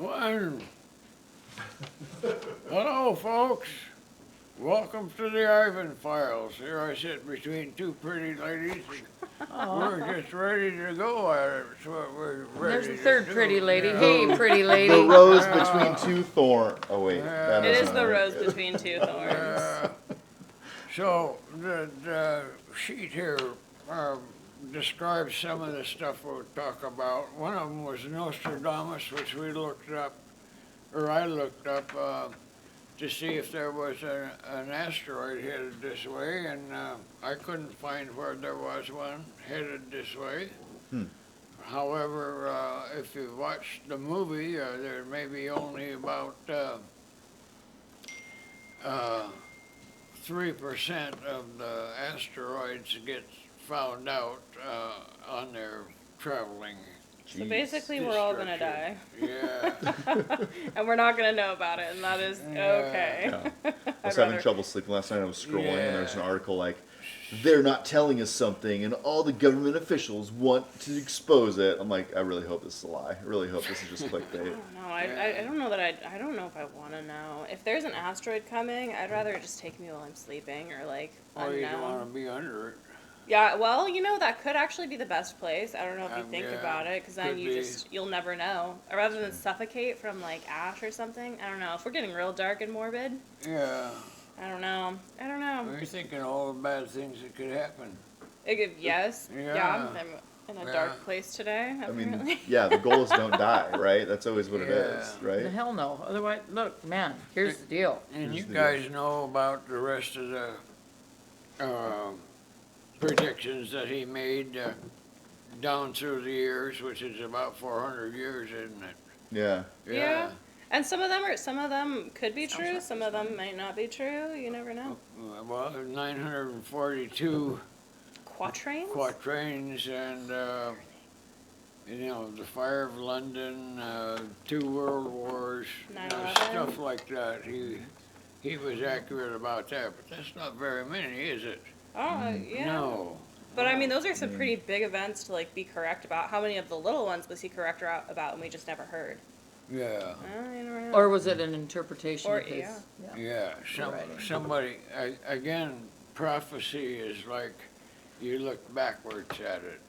One. Hello, folks. Welcome to the Ivan Files. Here I sit between two pretty ladies. We're just ready to go at it. That's what we're ready There's the to third do. pretty lady. Yeah. Hey, pretty lady. The rose between two thorns. Oh wait, that It is isn't the right. rose between two thorns. So the sheet here describes some of the stuff we'll talk about. One of them was Nostradamus, which we looked up, or I looked up to see if there was an asteroid headed this way, and I couldn't find where there was one headed this way. However, if you watch the movie, there may be only about 3% of the asteroids get found out on their traveling. So basically, we're all gonna die, Yeah. and we're not gonna know about it, and that is okay. Yeah. I was having trouble sleeping last night. I was scrolling, and there's an article like, they're not telling us something, and all the government officials want to expose it. I'm like, I really hope this is a lie. I really hope this is just clickbait. I don't know that I don't know if I want to know. If there's an asteroid coming, I'd rather it just take me while I'm sleeping, or like Or you don't want unknown. to be under it. Yeah, well, that could actually be the best place. I don't know if you think Yeah, about it, because then could you be. you'll never know. Or rather than suffocate from like ash or something. I don't know. If we're getting real dark and morbid, Yeah. I don't know. You're thinking all the bad things that could happen. Yes. Yeah. I'm in a Yeah. dark place today. I Apparently. mean, yeah, the goal is don't die, right? That's always what it is, Yeah. right? The hell no. Otherwise, look, man, here's the deal. And you Here's the guys know about the rest of the predictions that he made down through the years, which is about 400 years, isn't it? Yeah. Yeah. And some of them could be true. Some of them might not be true. You never know. Well, 942 Quatrains. quatrains, and the Fire of London, 2 World Wars, 9/11. stuff like that. He was accurate about that, but that's not very many, is it? Oh yeah. No. But I mean, those are some pretty big events to like be correct about. How many of the little ones was he correct about, and we just never heard? Yeah. You never know. Or was it an interpretation Or- of his? yeah. Yeah. Writing. Somebody, again, prophecy is like you look backwards at it.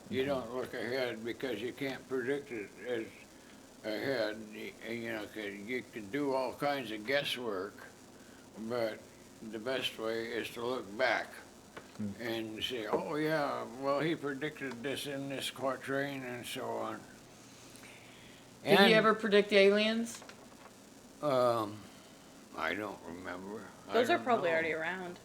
You don't look ahead because you can't predict it as ahead. You can do all kinds of guesswork, but the best way is to look back and say, oh yeah, well he predicted this in this quatrain and so on. Did he ever predict aliens? I don't remember. Those I are don't probably know. already around.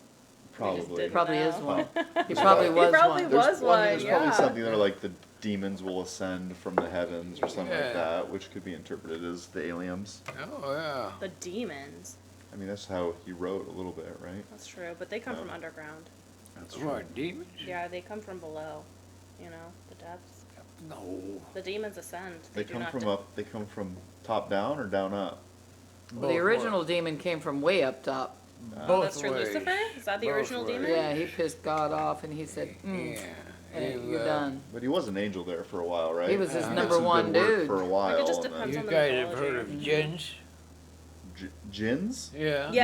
Probably. didn't Probably know. is one. He probably was probably one. was one. There's probably Yeah. something that are like the demons will ascend from the heavens or something Yeah. like that, which could be interpreted as the aliens. Oh yeah. The demons. I mean, that's how he wrote a little bit, right? That's true, but they come Oh. from underground. That's What, demons? Yeah, they come from below. The depths. No. The demons ascend. They do come not from de- up. They come from top down or down up. Well, the original demon came from way up top. Oh, that's true. ways. Lucifer? Is that the Both original ways. demon? Yeah, he pissed God off and he said, Yeah. hey, You, you're done. But he was an angel there for a while, right? He was his Did number some one good work dude. for a while. Like, it just and then- depends You on the guys have mythology. heard of jinns? Jinns? Yeah. Yes.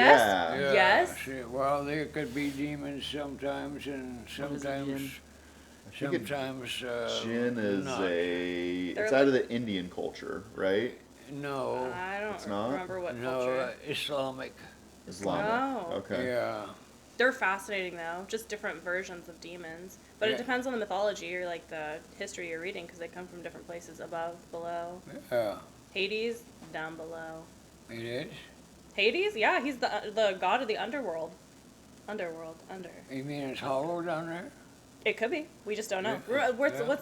Yeah. Yes. See, well, they could be demons sometimes, and What is a sometimes, jinn? think it- sometimes. Jinn is not. They're It's out of the Indian culture, right? No. I It's don't not? remember what No, culture. Islamic. Islamic. Oh. Okay. Yeah. They're fascinating though, just different versions of demons. But Yeah. it depends on the mythology or like the history you're reading, because they come from different places, above, below. Yeah. Hades, down below. It is. Hades, yeah, he's the god of the underworld. Underworld, under. You mean it's hollow down there? It could be. We just don't know. Yeah.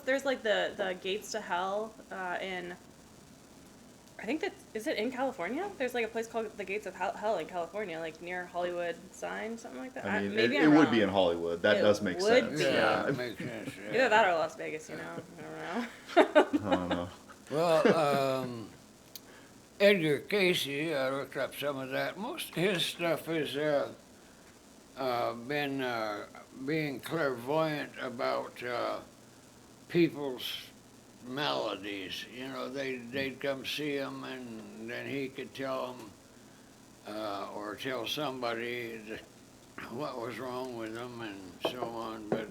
There's like the gates to hell in. I think is it in California? There's like a place called the Gates of Hell in California, like near Hollywood sign, something like that. I mean, maybe it I'm would wrong. be in Hollywood. That It does make would sense. be. Yeah, it makes sense. Either Yeah. that or Las Vegas, I don't know. I don't know. Well, Edgar Casey, I looked up some of that. Most of his stuff has been being clairvoyant about people's maladies. You know, they'd come see him, and then he could tell them, or tell somebody that what was wrong with them and so on. But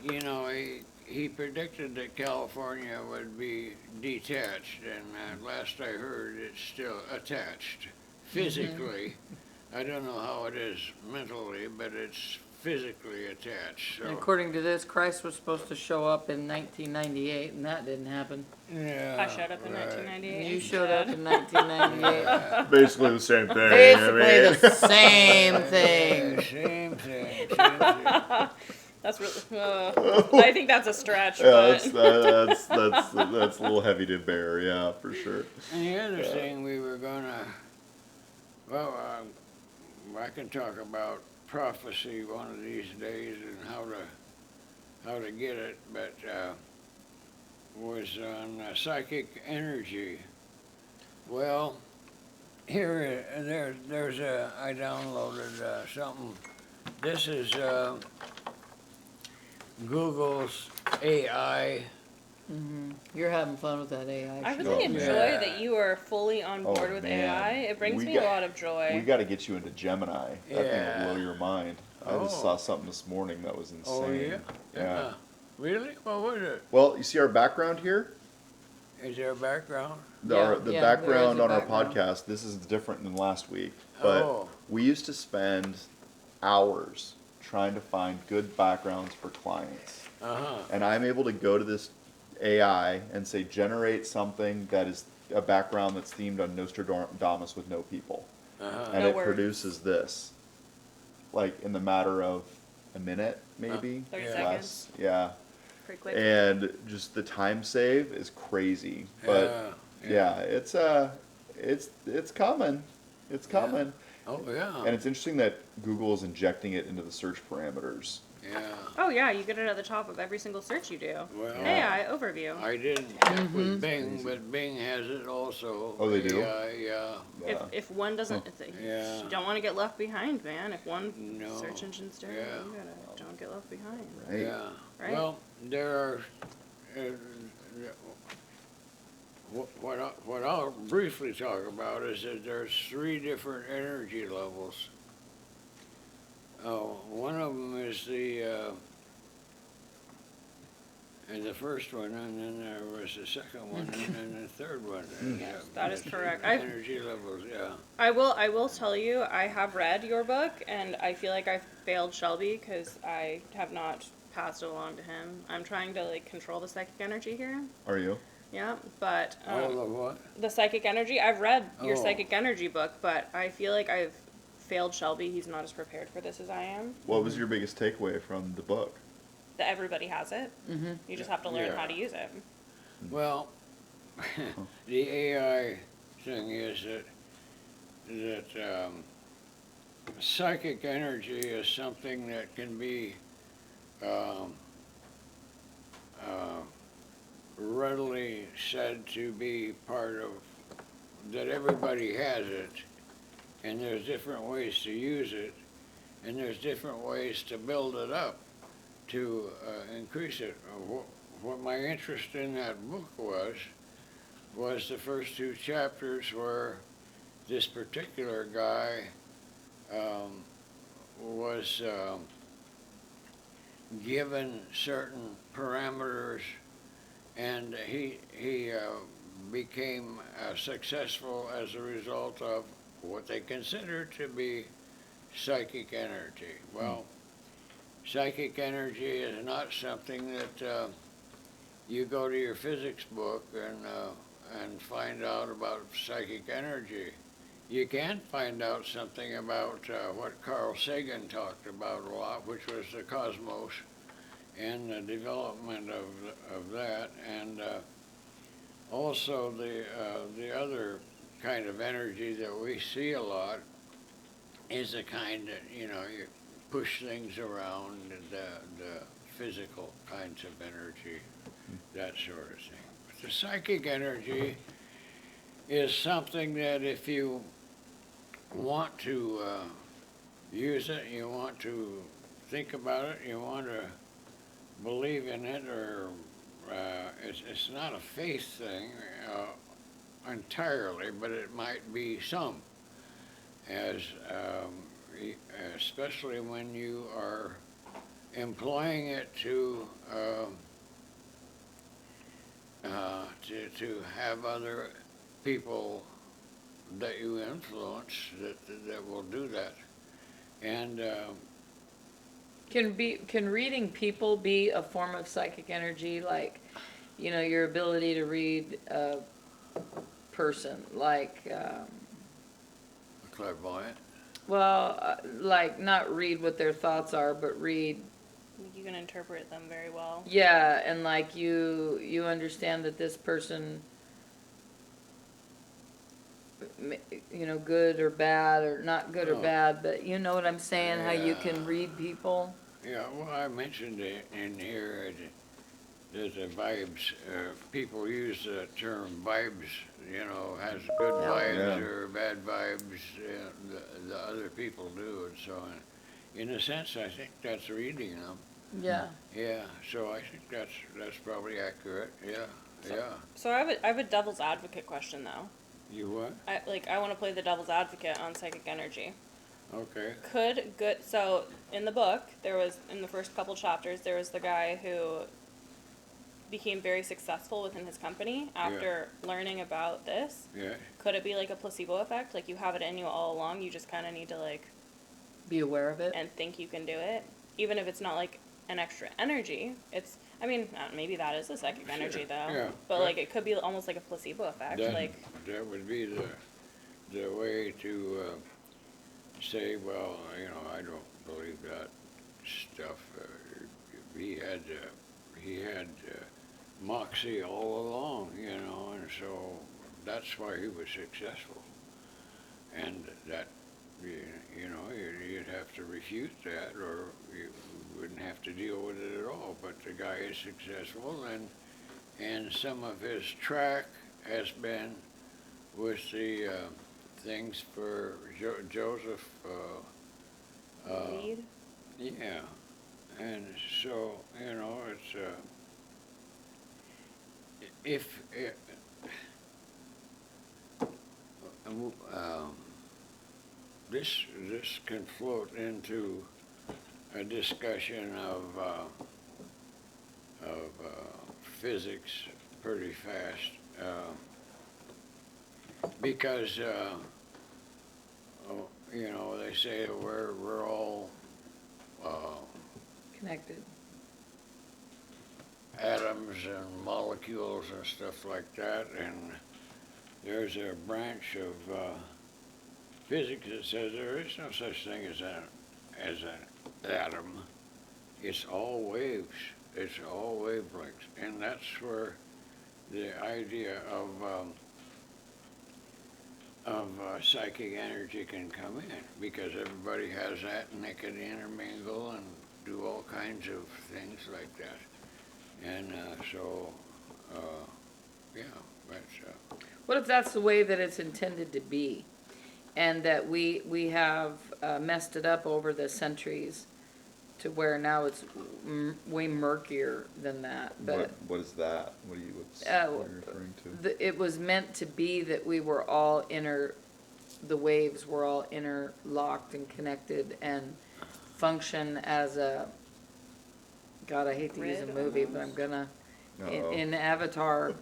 you know, he predicted that California would be detached, and last I heard, it's still attached physically. I don't know how it is mentally, but it's physically attached. So And according to this, Christ was supposed to show up in 1998, and that didn't happen. yeah, I showed up in right. 1998. You showed up in 1998. Basically the same thing. Basically the same thing. Same thing. That's really. I think that's a stretch. Yeah, But that's a little heavy to bear. Yeah, for sure. And the other thing we were gonna, well, I can talk about prophecy one of these days and how to get it, but was on psychic energy. Well, there's I downloaded something. This is Google's AI. You're having fun with that AI. I shit. really Oh, enjoy man. that you are fully on board with man. AI. It brings We me got- a lot of joy. We got to get you into Gemini. That thing Yeah. will blow your mind. I just Oh. saw something this morning that was insane. Oh yeah, Yeah. Really? What was it? Well, you see our background here? Is there a background? The, Yeah, the yeah, there is background a on our background. podcast, this is different than last week. But Oh. we used to spend hours trying to find good backgrounds for clients. And I'm able to go to this AI and say, generate something that is a background that's themed on Nostradamus with no people. And No it words. produces this. Like in the matter of a minute, maybe. 30 Yeah. seconds. Less. Yeah. Pretty quick. And just the time save is crazy. But yeah, it's coming. It's coming. Oh yeah. And it's interesting that Google is injecting it into the search parameters. Yeah. Oh yeah, you get it at the top of every single search you do. Well, AI overview. I didn't check with Bing, but Bing has it also. Oh, they do? Yeah. Yeah. If one doesn't, Yeah. you don't want to get left behind, man. If one No. search engine's doing it, Yeah. you gotta don't get left behind. Right. Yeah. Right? Well, there are. What I'll briefly talk about is that there's 3 different energy levels. One of them is the first one, and then there was the second one, and then the third one. Yes, that is correct. Energy levels, yeah. I will tell you, I have read your book, and I feel like I've failed Shelby because I have not passed it along to him. I'm trying to control the psychic energy here. Are you? Yeah, but All of what? the psychic energy. I've read your Oh. psychic energy book, but I feel like I've failed Shelby. He's not as prepared for this as I am. What was your biggest takeaway from the book? That everybody has it. You just have to learn Yeah. how to use it. Well, the AI thing is that psychic energy is something that can be readily said to be part of, that everybody has it, and there's different ways to use it, and there's different ways to build it up to increase it. What my interest in that book was the first 2 chapters where this particular guy was given certain parameters, and he became successful as a result of what they consider to be psychic energy. Well, psychic energy is not something that you go to your physics book and find out about psychic energy. You can find out something about what Carl Sagan talked about a lot, which was the cosmos and the development of that, and also the other kind of energy that we see a lot is the kind that, you push things around, the physical kinds of energy, that sort of thing. But the psychic energy is something that if you want to use it, you want to think about it, you want to believe in it or it's not a faith thing entirely, but it might be some, as especially when you are employing it to have other people that you influence that will do that, and Can reading people be a form of psychic energy? Like, your ability to read a person, like, clairvoyant. well, like not read what their thoughts are, but read. You can interpret them very well. Yeah, and like you understand that this person, good or bad, or not good or Oh. bad, but you know what I'm saying? How you can Yeah. read people. Yeah, well, I mentioned it in here that the vibes. People use the term vibes. Has good Yeah. vibes Yeah. or bad vibes. The other people do, and so on. In a sense, I think that's reading them. Yeah. Yeah, so I think that's probably accurate. Yeah, So- yeah. So I have a devil's advocate question though. You what? I want to play the devil's advocate on psychic energy. Okay. So in the book, there was, in the first couple chapters, there was the guy who became very successful within his company after learning about this. Yeah. Could it be like a placebo effect? Like you have it in you all along, you just kind of need to like, Be aware of it. and think you can do it. Even if it's not like an extra energy, maybe that is a psychic Sure, energy though. yeah. But like it could be almost like a placebo effect. That, Like, that would be the way to say, well, I don't believe that stuff. He had moxie all along, and so that's why he was successful. And that, you'd have to refute that, or you wouldn't have to deal with it at all. But the guy is successful, and some of his track has been with the things for Joseph. lead. Yeah, and so it's if it, this can float into a discussion of physics pretty fast, because they say we're all Connected. atoms and molecules and stuff like that, and there's a branch of physics that says there is no such thing as an atom. It's all waves. It's all wavelengths, and that's where the idea of psychic energy can come in, because everybody has that, and they can intermingle and do all kinds of things like that. And yeah, that's What if that's the way that it's intended to be, and that we have messed it up over the centuries, to where now it's way murkier than that. But What is that? What are you referring to? it was meant to be that we were all the waves were all interlocked and connected and function as a. God, I hate to use a Grid movie, but almost. I'm gonna. Uh-oh. In Avatar,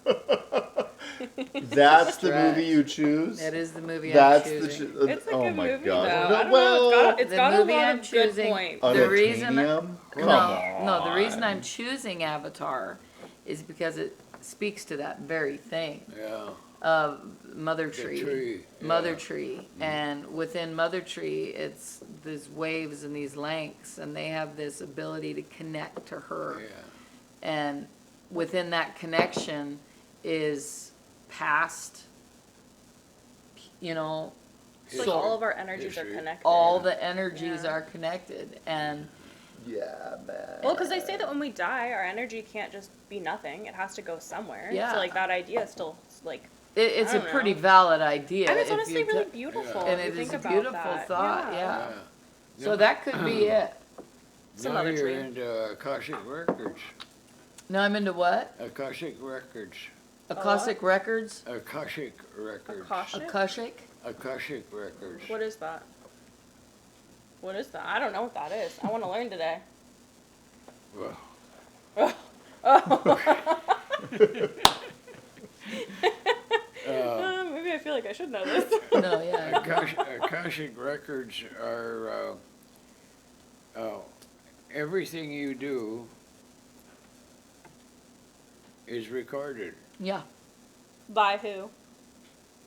That's the Stretch. movie you choose? that is the movie That's I'm the choosing. It's a oh good my movie god. though. I don't Well, know. It's The got a movie lot I'm of good choosing- points. The reason- Unobtainium? Come No, the reason on. I'm choosing Avatar is because it speaks to that very thing yeah. of Mother The Tree. tree. Mother yeah. Tree, and within Mother Tree, it's these waves and these lengths, and they have this ability to connect to her. Yeah. And within that connection is past, It's like So- all of our energies are History. connected. all the energies Yeah. are connected, and Yeah, man. Well, because they say that when we die, our energy can't just be nothing. It has to go somewhere. Yeah. So like that idea is still like. it's I a don't pretty know. valid idea. And it's if honestly you really ta- beautiful. And if it you is think a about beautiful that. thought, yeah. Yeah. So that could be it. Some Now other you're tree. into Akashic Records. Now I'm into what? Akashic records. Akashic records? Akashic records. Akashic? Akashic? Akashic records. What is that? What is that? I don't know what that is. I want to learn today. Well, Maybe I feel like I should know this. No, yeah. Akashic records are everything you do is recorded. Yeah. By who?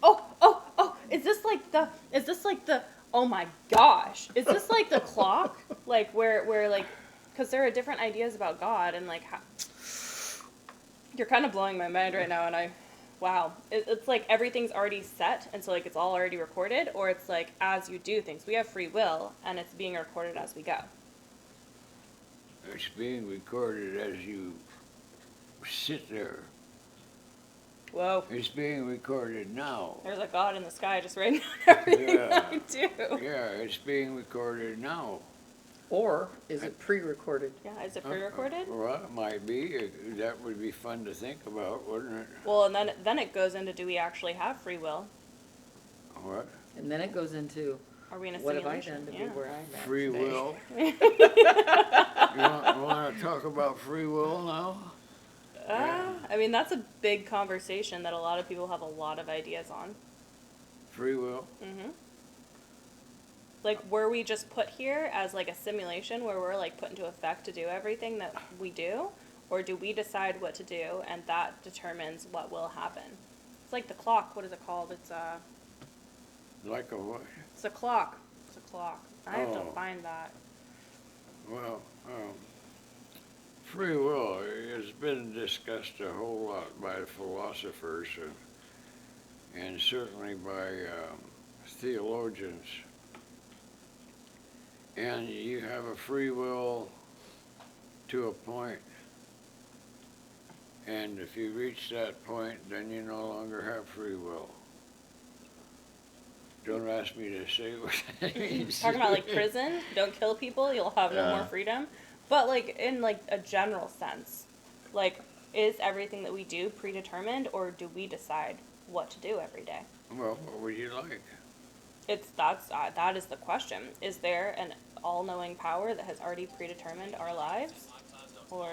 Oh, is this like the, oh my gosh. Is this like the clock? Like where like, cause there are different ideas about God and like how, you're kind of blowing my mind right now and wow. It's like everything's already set and so like it's all already recorded, or it's like as you do things. We have free will and it's being recorded as we go. It's being recorded as you sit there. Whoa. It's being recorded now. There's a God in the sky just writing down everything Yeah. I do. Yeah, it's being recorded now. Or is it pre-recorded? Yeah, is it pre-recorded? Well, it might be. That would be fun to think about, wouldn't it? Well, and then it goes into, do we actually have free will? What? And then it goes into, Are we in a what have I simulation? done to be Yeah. where I'm at Free today? will. You want to talk about free will now? I mean, that's a big conversation that a lot of people have a lot of ideas on. Free will? Mm-hmm. Like, were we just put here as like a simulation where we're like put into effect to do everything that we do? Or do we decide what to do and that determines what will happen? It's like the clock. What is it called? It's Like a what? a clock. It's a clock. I have to Oh. find that. Well, free will has been discussed a whole lot by philosophers and certainly by theologians. And you have a free will to a point. And if you reach that point, then you no longer have free will. Don't ask me to say what that means. Talking about like prison, don't kill people, you'll have no Yeah. more freedom. But like in like a general sense, like is everything that we do predetermined, or do we decide what to do every day? Well, what would you like? That is the question. Is there an all-knowing power that has already predetermined our lives, or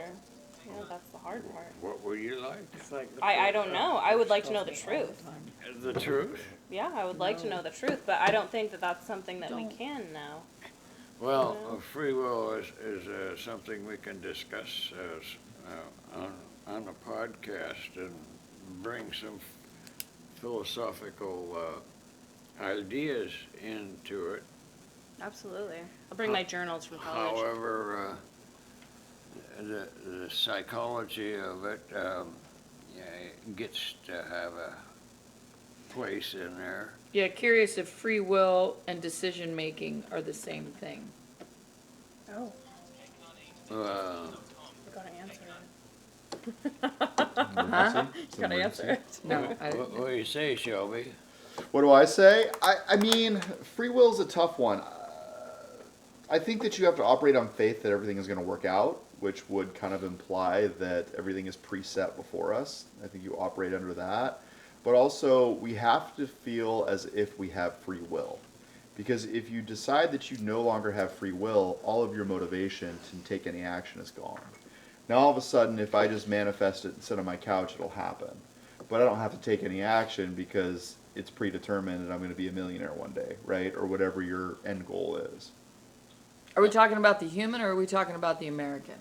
that's the hard part. What would you like? It's like the I don't know. I would like to know the tells me all truth. time. The truth? Yeah, I would like to know the truth, but I don't think that that's something that we can know. Well, No. free will is something we can discuss on a podcast and bring some philosophical ideas into it. Absolutely. I'll bring my journals from college. However, the psychology of it gets to have a place in there. Yeah, curious if free will and decision making are the same thing. Oh, Uh, I gotta answer Huh? it. Gotta answer it. No, what do you say, Shelby? What do I say? I mean, free will is a tough one. I think that you have to operate on faith that everything is going to work out, which would kind of imply that everything is preset before us. I think you operate under that. But also, we have to feel as if we have free will. Because if you decide that you no longer have free will, all of your motivation to take any action is gone. Now, all of a sudden, if I just manifest it and sit on my couch, it'll happen. But I don't have to take any action because it's predetermined and I'm going to be a millionaire one day, right? Or whatever your end goal is. Are we talking about the human or are we talking about the American?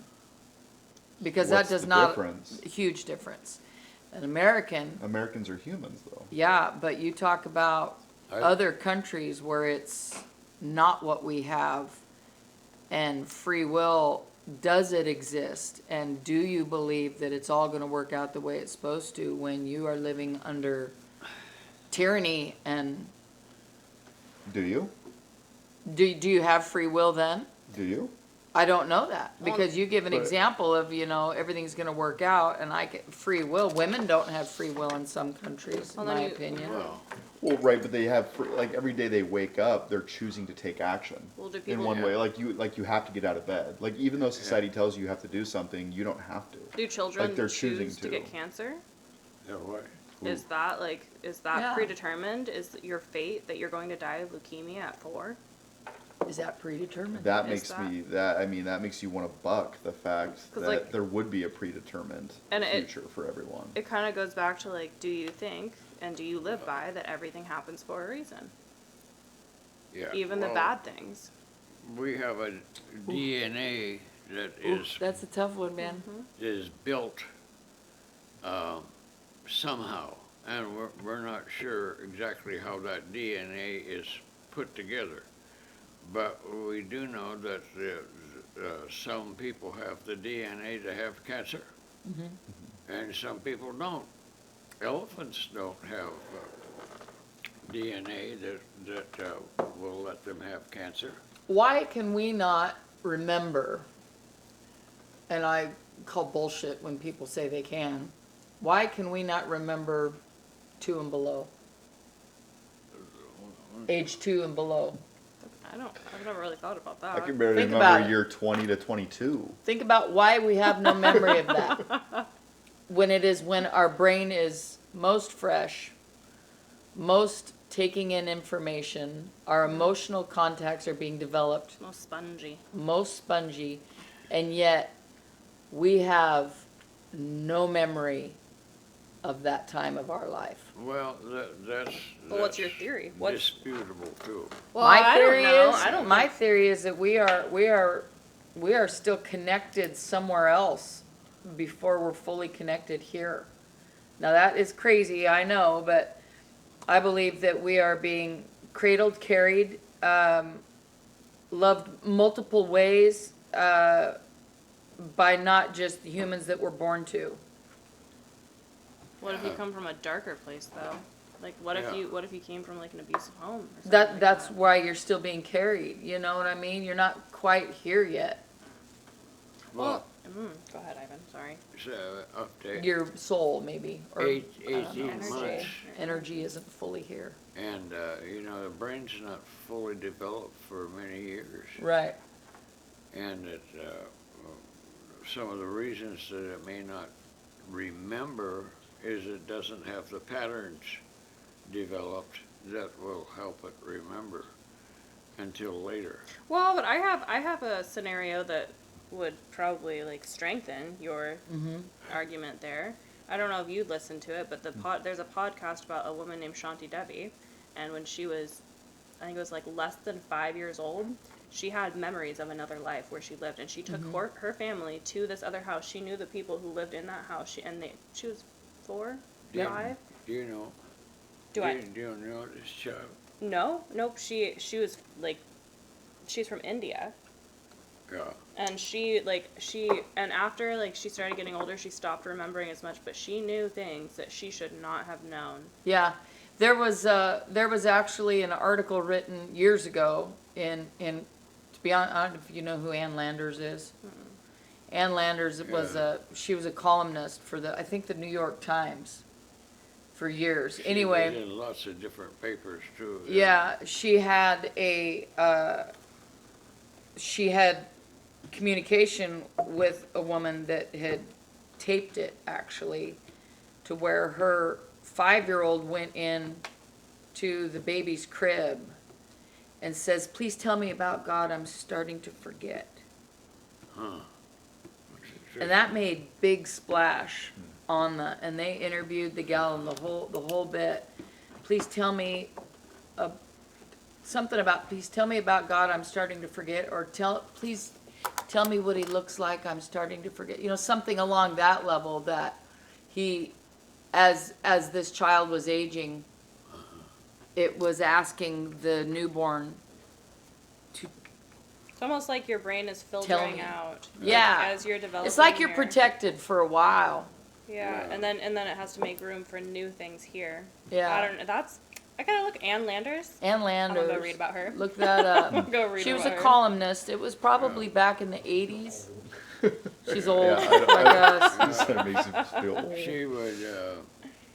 Because What's that does the not difference? huge difference. An American, Americans are humans, though. yeah, but you talk about I- other countries where it's not what we have, and free will, does it exist? And do you believe that it's all going to work out the way it's supposed to when you are living under tyranny? And Do you? do you have free will then? Do you? I don't know that, Well, because you give an but- example of, everything's gonna work out, and free will. Women don't have free will in some countries, in Well, then my you- opinion. Well, Well, right, but they have like every day they wake up, they're choosing to take action Well, do in people one way. Like you have to get out of bed. Like even though society tells you have to do something, you don't have to. do children Like, they're choose choosing to to. get cancer? yeah, what? Is that Yeah. predetermined? Is your fate that you're going to die of leukemia at 4? Is that predetermined? That Is makes that- me that makes you want to buck the fact 'Cause, that like- there would be a predetermined And future for everyone. It kind of goes back to like, do you think and do you live by that everything happens for a reason, Yeah. even the well, bad things? We have a DNA that Ooh, is that's a tough one, man. is built somehow, and we're not sure exactly how that DNA is put together. But we do know that some people have the DNA to have cancer, and some people don't. Elephants don't have DNA that will let them have cancer. Why can we not remember, and I call bullshit when people say they can, why can we not remember 2 and below? Age 2 and below. I've never really thought about that. I can barely Think about remember it. year 20 to 22. Think about why we have no memory of that. When our brain is most fresh, most taking in information, our emotional contacts are being developed, Most spongy. most spongy, and yet we have no memory of that time of our life. Well, that's. Well, what's your that's theory? What's disputable too. well? My I theory don't know. is, I don't. my theory is that we are still connected somewhere else before we're fully connected here. Now that is crazy, I know, but I believe that we are being cradled, carried, loved multiple ways by not just the humans that we're born to. What if you come from a darker place though? Like, what if Yeah. you came from like an abusive home? Or something like That's that? why you're still being carried. You know what I mean? You're not quite here yet. Well, Go ahead, Ivan. Sorry. it's update. Your soul, maybe, or 18 Energy. months, energy isn't fully here. and the brain's not fully developed for many years, Right. and it some of the reasons that it may not remember is it doesn't have the patterns developed that will help it remember until later. Well, but I have a scenario that would probably like strengthen your argument there. I don't know if you'd listen to it, but there's a podcast about a woman named Shanti Devi, and when she was, I think it was like less than 5 years old, she had memories of another life where she lived, and she took her family to this other house. She knew the people who lived in that house. She was 4, Yeah. 5. Do you know? Do do I? You, do you know this child? No, nope. She was like, she's from India. Yeah. And and after like she started getting older, she stopped remembering as much, but she knew things that she should not have known. Yeah. There was actually an article written years ago to be honest, I don't know if you know who Ann Landers is. Ann Landers she was a columnist for I think the New York Times for years. She Anyway, was in lots of different papers too. yeah, she had communication with a woman that had taped it actually, to where her 5-year-old went in to the baby's crib and says, "Please tell me about God, I'm starting to forget." Huh. And that made big splash and they interviewed the gal and the whole bit. Please tell me please tell me about God, I'm starting to forget, or please tell me what he looks like, I'm starting to forget. Something along that level, that he, as this child was aging, it was asking the newborn to, It's almost like your brain is Tell filtering me. out. Yeah. Like, as you're developing. it's like you're your- protected for a while. Yeah, and then it has to make room for new things here. Yeah. I don't know. I gotta look. Ann Landers. Ann I'm Landers. gonna go read about her. Look that up. Go read She was a about her. columnist. It was probably back in the 80s. She's old, Yeah, like us. This kind of makes you feel old. She would,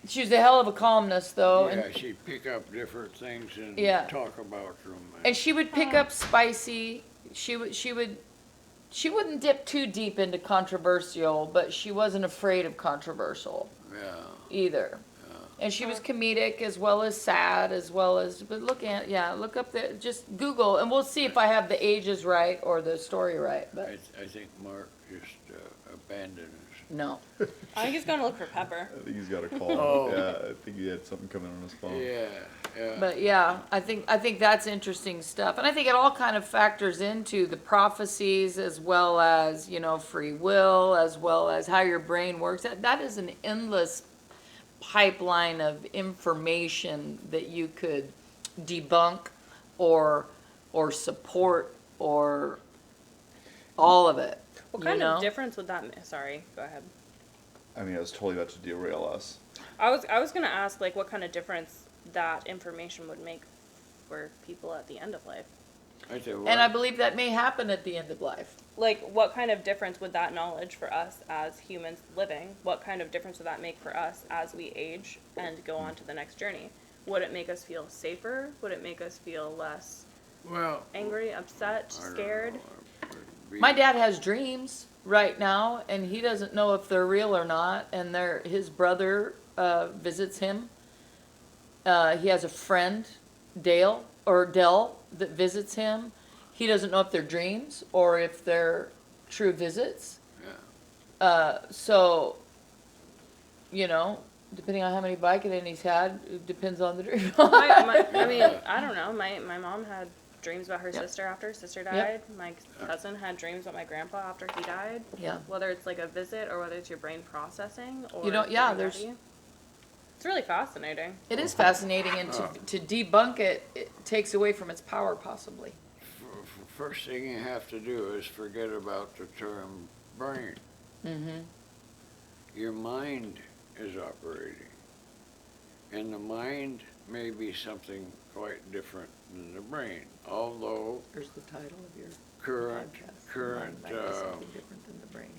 She was a hell of a columnist, though. yeah, And, she'd pick up different things and Yeah. talk about them. and she would pick up spicy. She wouldn't dip too deep into controversial, but she wasn't afraid of controversial Yeah. either. And she was comedic as well as sad, but look up there, just Google, and we'll see if I have the ages right or the story right, but I think Mark just abandoned us. no. I think he's gonna look for Pepper. I think he's got a call. Oh. Yeah, I think he had something coming on his phone. Yeah, yeah. But yeah, I think that's interesting stuff. And I think it all kind of factors into the prophecies as well as, free will, as well as how your brain works. That is an endless pipeline of information that you could debunk or support or all of it. What kind you know? of difference would that make? Sorry, go ahead. I mean, I was totally about to derail us. I was gonna ask like what kind of difference that information would make for people at the end of life. I tell you what, And I believe that may happen at the end of life. Like what kind of difference would that knowledge for us as humans living? What kind of difference would that make for us as we age and go on to the next journey? Would it make us feel safer? Would it make us feel less well, angry, upset, I don't scared? know. It would be- My dad has dreams right now, and he doesn't know if they're real or not. And his brother visits him. He has a friend, Dell, that visits him. He doesn't know if they're dreams or if they're true visits. Yeah. So, depending on how many Vicodin he's had, it depends on the dream. I mean, I don't know. My mom had dreams about her Yep. sister after her sister Yep. died. My cousin had dreams about my grandpa after he died. Yeah. Whether it's like a visit or whether it's your brain processing or Yeah, getting there's- ready. It's really fascinating. It is fascinating, and to debunk it, it takes away from its power, possibly. First thing you have to do is forget about the term brain. Mm-hmm. Your mind is operating. And the mind may be something quite different than the brain. Although Here's the title of your current podcast. current Mind might be something different than the brain.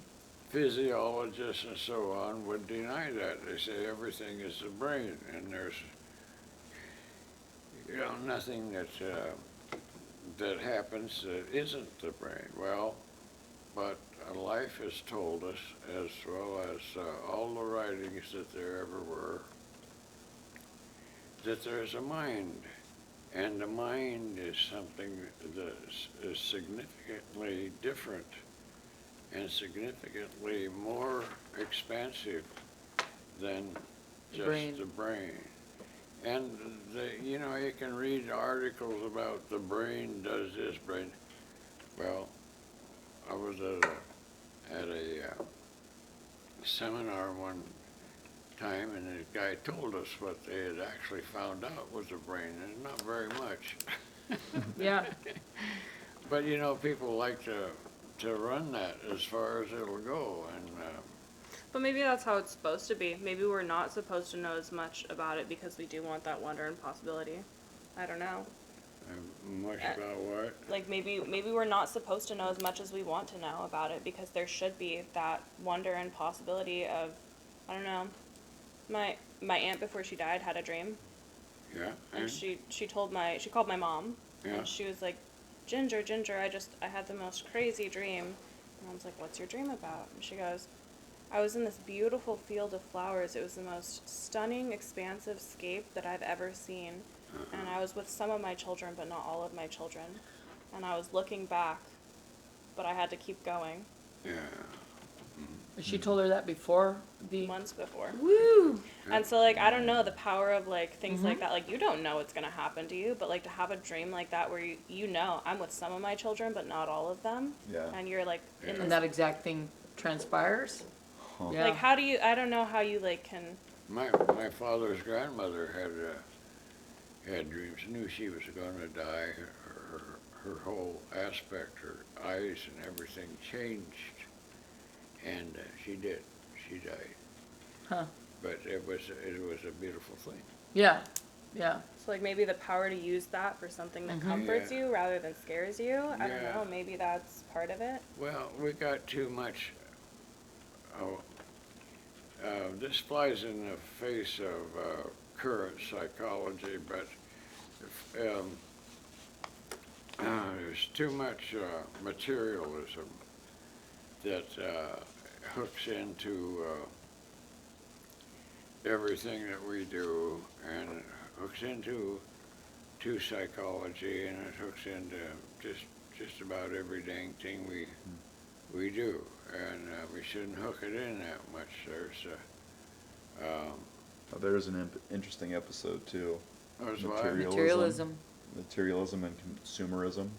physiologists and so on would deny that. They say everything is the brain, and there's nothing that happens that isn't the brain. Well, but life has told us, as well as all the writings that there ever were, that there's a mind, and the mind is something that is significantly different and significantly more expansive than just Brain. the brain. And you can read articles about the brain does this, brain. Well, I was at a seminar one time, and the guy told us what they had actually found out was the brain, and not very much. Yeah. But people like to run that as far as it'll go, and But maybe that's how it's supposed to be. Maybe we're not supposed to know as much about it because we do want that wonder and possibility. I don't know. much about what? Like maybe we're not supposed to know as much as we want to know about it because there should be that wonder and possibility of, I don't know. My aunt before she died had a dream, Yeah. and she called my mom, Yeah. and she was like, Ginger, I had the most crazy dream. And I was like, what's your dream about? And she goes, I was in this beautiful field of flowers. It was the most stunning, expansive scape that I've ever seen. And I was with some of my children, but not all of my children. And I was looking back, but I had to keep going. Yeah. She told her that before the. Months before. Woo! And so, like, I don't know, the power of, like, things like that. Like, you don't know what's going to happen to you, but, like, to have a dream like that where you know, I'm with some of my children, but not all of them. Yeah. And you're, like, in And this. that exact thing transpires. Huh. Yeah. Like, how do you, I don't know how you, like, can. My father's grandmother had dreams. Knew she was going to die. Her whole aspect, her eyes and everything changed, and she did. She died. Huh. But it was a beautiful thing. Yeah. Yeah. So like maybe the power to use that for something that comforts Yeah. you rather than scares you. I don't Yeah. know. Maybe that's part of it. Well, we got too much. Oh, this flies in the face of current psychology, but there's too much materialism that hooks into everything that we do, and it hooks into psychology, and it hooks into just about every dang thing we do, and we shouldn't hook it in that much. There's an interesting episode too. There's what? Materialism. Materialism and consumerism.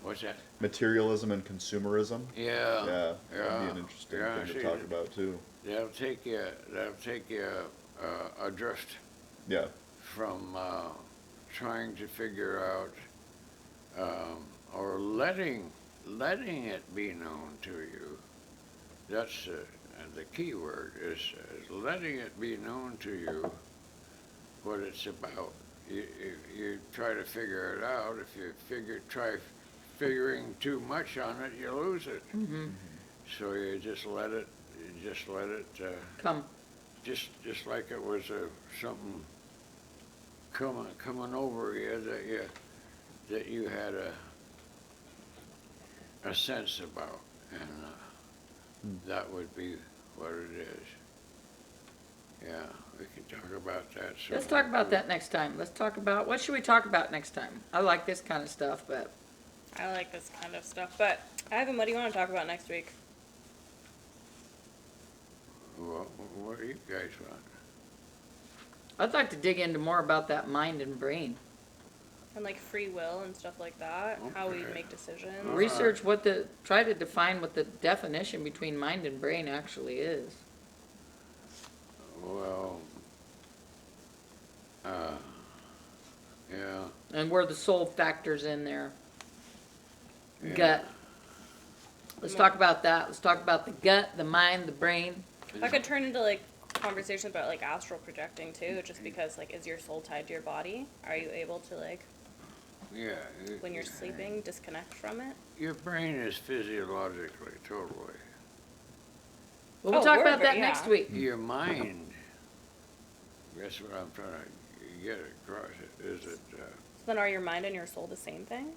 What's that? Materialism and consumerism. Yeah. Yeah, that'd be an interesting Yeah, thing see, to talk about too. That'll take you adrift Yeah. from trying to figure out or letting it be known to you. That's the key word is letting it be known to you what it's about. You try to figure it out. If you try figuring too much on it, you lose it. Mm-hmm. So you just let it Come. just like it was something coming over you that you had a sense about, and that would be what it is. Yeah, we can talk about that. Let's talk about that next time. Let's talk about, what should we talk about next time? I like this kind of stuff, but I like this kind of stuff. But Ivan, what do you want to talk about next week? Well, what do you guys want? I'd like to dig into more about that mind and brain. And like free will and stuff like that. How we Okay. make decisions. Research try to define what the definition between mind and brain actually is. Well, yeah. And where the soul factors in there. Yeah. Gut. Let's talk about that. Let's talk about the gut, the mind, the brain. That could turn into like conversations about like astral projecting too, just because like is your soul tied to your body? Are you able to like Yeah. when you're sleeping disconnect from it? Your brain is physiologically totally. Well, we'll Oh, talk word, about that yeah. next week. Your mind. That's what I'm trying to get across. Is it? So then are your mind and your soul the same thing?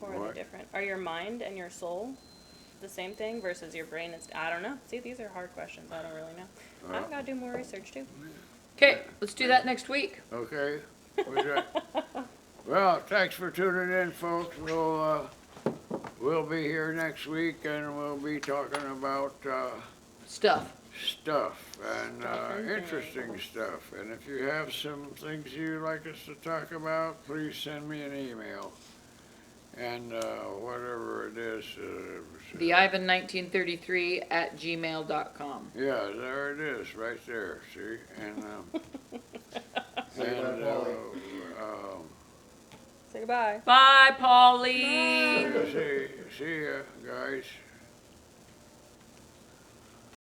Or are What? they different? Are your mind and your soul the same thing versus your brain? I don't know. See, these are hard questions. I don't really know. I've got to do more research too. Okay, let's do that next week. Okay. Well, thanks for tuning in, folks. We'll be here next week, and we'll be talking about Stuff. stuff and Stuff and interesting stuff. And if you have some things you'd like us to talk about, please send me an email. And whatever it is. The Ivan1933 at gmail.com. Yeah, there it is, right there. See, and Say goodbye. Bye, Paulie. see ya, guys.